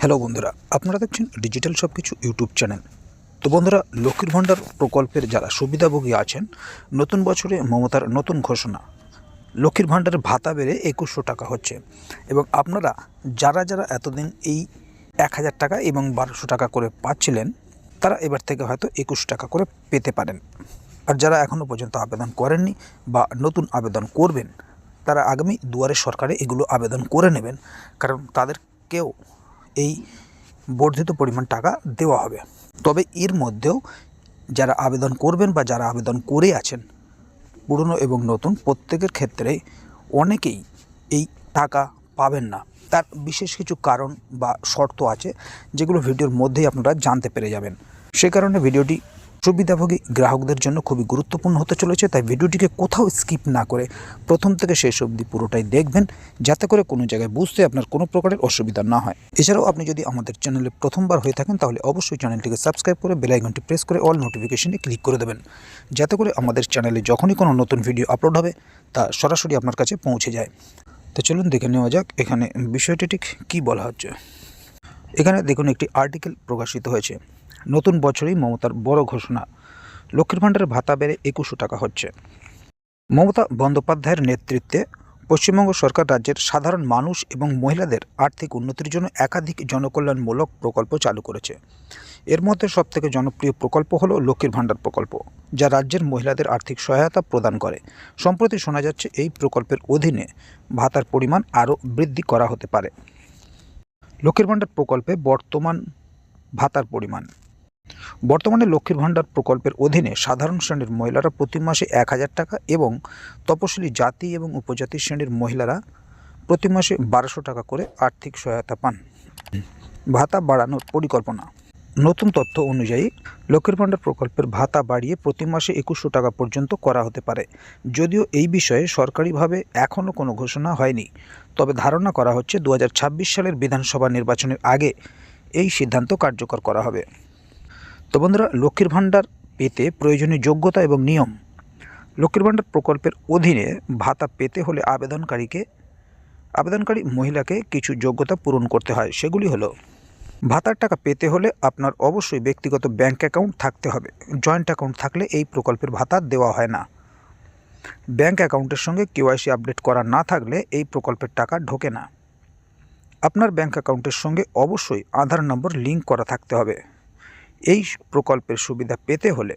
Hello বন্ধুরা, আপনারা দেখছেন ডিজিটাল সব কিছু ইউটিউব চ্যানেল। তো বন্ধুরা, লক্ষ্মীর ভাণ্ডার প্রকল্পের যারা সুবিধাভোগী আছেন, নতুন বছরে মমতার নতুন ঘোষণা, লক্ষ্মীর ভাণ্ডারের ভাতা বেড়ে 2100 টাকা হচ্ছে। এবং আপনারা যারা যারা এতদিন এই 1000 টাকা এবং 1200 টাকা করে পাচ্ছিলেন, তারা এবার থেকে হয়তো 21 টাকা করে পেতে পারেন। আর যারা এখনও পর্যন্ত আবেদন করেননি বা নতুন আবেদন করবেন, তারা আগামী দুয়ারে সরকারে এগুলো আবেদন করে নেবেন, কারণ তাদেরকেও এই বর্ধিত পরিমাণ টাকা দেওয়া হবে। তবে এর মধ্যেও যারা আবেদন করবেন বা যারা আবেদন করে আছেন, পুরনো এবং নতুন প্রত্যেকের ক্ষেত্রেই অনেকেই এই টাকা পাবেন না। তার বিশেষ কিছু কারণ বা শর্ত আছে, যেগুলো ভিডিওর মধ্যেই আপনারা জানতে পেরে যাবেন। সে কারণে ভিডিওটি সুবিধাভোগী গ্রাহকদের জন্য খুবই গুরুত্বপূর্ণ হতে চলেছে। তাই ভিডিওটিকে কোথাও স্কিপ না করে প্রথম থেকে শেষ অবধি পুরোটাই দেখবেন, যাতে করে কোনো জায়গায় বুঝতে আপনার কোনো প্রকারের অসুবিধা না হয়। এছাড়াও আপনি যদি আমাদের চ্যানেলে প্রথমবার হয়ে থাকেন, তাহলে অবশ্যই চ্যানেলটিকে সাবস্ক্রাইব করে বেল আইকনটি প্রেস করে অল নোটিফিকেশনে ক্লিক করে দেবেন, যাতে করে আমাদের চ্যানেলে যখনই কোনো নতুন ভিডিও আপলোড হবে তা সরাসরি আপনার কাছে পৌঁছে যায়। তো চলুন দেখে নেওয়া যাক এখানে বিষয়টি ঠিক কী বলা হচ্ছে। এখানে দেখুন, একটি আর্টিকেল প্রকাশিত হয়েছে। নতুন বছরেই মমতার বড় ঘোষণা, লক্ষ্মীর ভাণ্ডারের ভাতা বেড়ে 2100 টাকা হচ্ছে। মমতা বন্দ্যোপাধ্যায়ের নেতৃত্বে পশ্চিমবঙ্গ সরকার রাজ্যের সাধারণ মানুষ এবং মহিলাদের আর্থিক উন্নতির জন্য একাধিক জনকল্যাণমূলক প্রকল্প চালু করেছে। এর মধ্যে সবথেকে জনপ্রিয় প্রকল্প হলো লক্ষ্মীর ভাণ্ডার প্রকল্প, যা রাজ্যের মহিলাদের আর্থিক সহায়তা প্রদান করে। সম্প্রতি শোনা যাচ্ছে এই প্রকল্পের অধীনে ভাতার পরিমাণ আরও বৃদ্ধি করা হতে পারে। লক্ষ্মীর ভাণ্ডার প্রকল্পে বর্তমানে লক্ষ্মীর ভাণ্ডার প্রকল্পের অধীনে সাধারণ শ্রেণীর মহিলারা প্রতি মাসে 1000 টাকা এবং তপশিলি জাতি এবং উপজাতি শ্রেণীর মহিলারা প্রতি মাসে 1200 টাকা করে আর্থিক সহায়তা পান। ভাতা বাড়ানোর পরিকল্পনা। নতুন তথ্য অনুযায়ী লক্ষ্মীর ভাণ্ডার প্রকল্পের ভাতা বাড়িয়ে প্রতি মাসে 2100 টাকা পর্যন্ত করা হতে পারে। যদিও এই বিষয়ে সরকারিভাবে এখনও কোনো ঘোষণা হয়নি, তবে ধারণা করা হচ্ছে 2026 সালের বিধানসভা নির্বাচনের আগে এই সিদ্ধান্ত কার্যকর করা হবে। তো বন্ধুরা, লক্ষ্মীর ভাণ্ডার পেতে প্রয়োজনীয় যোগ্যতা এবং নিয়ম। লক্ষ্মীর ভাণ্ডার প্রকল্পের অধীনে ভাতা পেতে হলে আবেদনকারী মহিলাকে কিছু যোগ্যতা পূরণ করতে হয়। সেগুলি হলো, ভাতার টাকা পেতে হলে আপনার অবশ্যই ব্যক্তিগত ব্যাংক অ্যাকাউন্ট থাকতে হবে। জয়েন্ট অ্যাকাউন্ট থাকলে এই প্রকল্পের ভাতা দেওয়া হয় না। ব্যাংক অ্যাকাউন্টের সঙ্গে কেওয়াইসি আপডেট করা না থাকলে এই প্রকল্পের টাকা ঢোকে না। আপনার ব্যাংক অ্যাকাউন্টের সঙ্গে অবশ্যই আধার নম্বর লিঙ্ক করা থাকতে হবে। এই প্রকল্পের সুবিধা পেতে হলে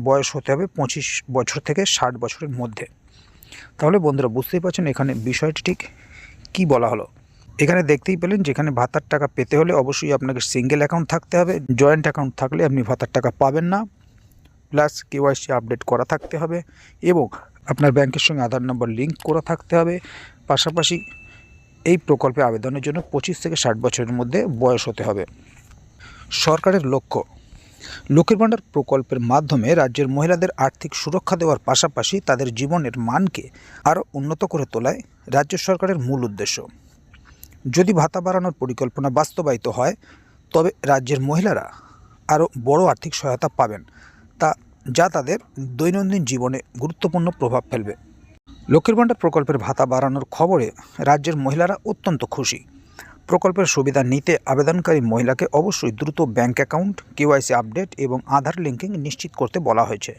বয়স হতে হবে 25 বছর থেকে 60 বছরের মধ্যে। তাহলে বন্ধুরা, বুঝতেই পারছেন এখানে বিষয়টি ঠিক কী বলা হলো। এখানে দেখতেই পেলেন, যেখানে ভাতার টাকা পেতে হলে অবশ্যই আপনাকে সিঙ্গেল অ্যাকাউন্ট থাকতে হবে। জয়েন্ট অ্যাকাউন্ট থাকলে আপনি ভাতার টাকা পাবেন না। প্লাস কেওয়াইসি আপডেট করা থাকতে হবে এবং আপনার ব্যাংকের সঙ্গে আধার নম্বর লিঙ্ক করা থাকতে হবে। পাশাপাশি এই প্রকল্পে আবেদনের জন্য 25 থেকে 60 বছরের মধ্যে বয়স হতে হবে। সরকারের লক্ষ্য, লক্ষ্মীর ভাণ্ডার প্রকল্পের মাধ্যমে রাজ্যের মহিলাদের আর্থিক সুরক্ষা দেওয়ার পাশাপাশি তাদের জীবনের মানকে আরও উন্নত করে তোলাই রাজ্য সরকারের মূল উদ্দেশ্য। যদি ভাতা বাড়ানোর পরিকল্পনা বাস্তবায়িত হয়, তবে রাজ্যের মহিলারা আরও বড় আর্থিক সহায়তা পাবেন, যা তাদের দৈনন্দিন জীবনে গুরুত্বপূর্ণ প্রভাব ফেলবে। লক্ষ্মীর ভাণ্ডার প্রকল্পের ভাতা বাড়ানোর খবরে রাজ্যের মহিলারা অত্যন্ত খুশি। প্রকল্পের সুবিধা নিতে আবেদনকারী মহিলাকে অবশ্যই দ্রুত ব্যাংক অ্যাকাউন্ট, কেওয়াইসি আপডেট এবং আধার লিঙ্কিং নিশ্চিত করতে বলা হয়েছে।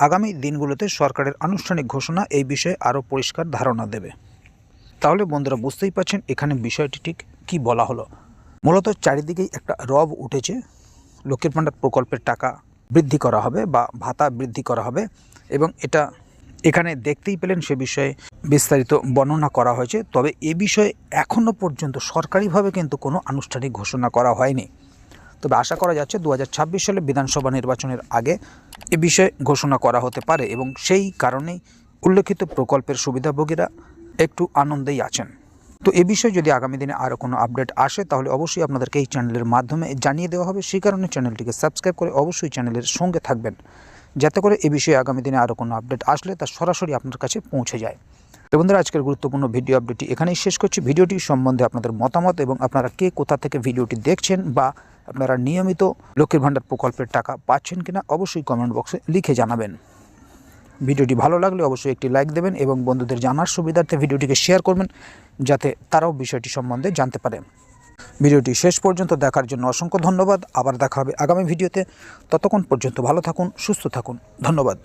আগামী দিনগুলোতে সরকারের আনুষ্ঠানিক ঘোষণা এই বিষয়ে আরও পরিষ্কার ধারণা দেবে। তাহলে বন্ধুরা, বুঝতেই পারছেন এখানে বিষয়টি ঠিক কী বলা হলো। মূলত চারিদিকেই একটা রব উঠেছে। লক্ষ্মীর ভাণ্ডার প্রকল্পের টাকা বৃদ্ধি করা হবে বা ভাতা বৃদ্ধি করা হবে, এবং এটা এখানে দেখতেই পেলেন, সে বিষয়ে বিস্তারিত বর্ণনা করা হয়েছে। তবে এ বিষয়ে এখনও পর্যন্ত সরকারিভাবে কিন্তু কোনো আনুষ্ঠানিক ঘোষণা করা হয়নি। তবে আশা করা যাচ্ছে 2026 সালে বিধানসভা নির্বাচনের আগে এ বিষয়ে ঘোষণা করা হতে পারে, এবং সেই কারণেই উল্লেখিত প্রকল্পের সুবিধাভোগীরা একটু আনন্দেই আছেন। তো এ বিষয়ে যদি আগামী দিনে আরও কোনো আপডেট আসে, তাহলে অবশ্যই আপনাদেরকে এই চ্যানেলের মাধ্যমে জানিয়ে দেওয়া হবে। সেই কারণে চ্যানেলটিকে সাবস্ক্রাইব করে অবশ্যই চ্যানেলের সঙ্গে থাকবেন, যাতে করে এ বিষয়ে আগামী দিনে আরও কোনো আপডেট আসলে তা সরাসরি আপনার কাছে পৌঁছে যায়। তো বন্ধুরা, আজকের গুরুত্বপূর্ণ ভিডিও আপডেটটি এখানেই শেষ করছি। ভিডিওটি সম্বন্ধে আপনাদের মতামত এবং আপনারা কে কোথা থেকে ভিডিওটি দেখছেন বা আপনারা নিয়মিত লক্ষ্মীর ভাণ্ডার প্রকল্পের টাকা পাচ্ছেন কিনা, অবশ্যই কমেন্ট বক্সে লিখে জানাবেন। ভিডিওটি ভালো লাগলে অবশ্যই একটি লাইক দেবেন এবং বন্ধুদের জানার সুবিধার্থে ভিডিওটিকে শেয়ার করবেন, যাতে তারাও বিষয়টি সম্বন্ধে জানতে পারে। ভিডিওটি শেষ পর্যন্ত দেখার জন্য অসংখ্য ধন্যবাদ। আবার দেখা হবে আগামী ভিডিওতে। ততক্ষণ পর্যন্ত ভালো থাকুন, সুস্থ থাকুন। ধন্যবাদ।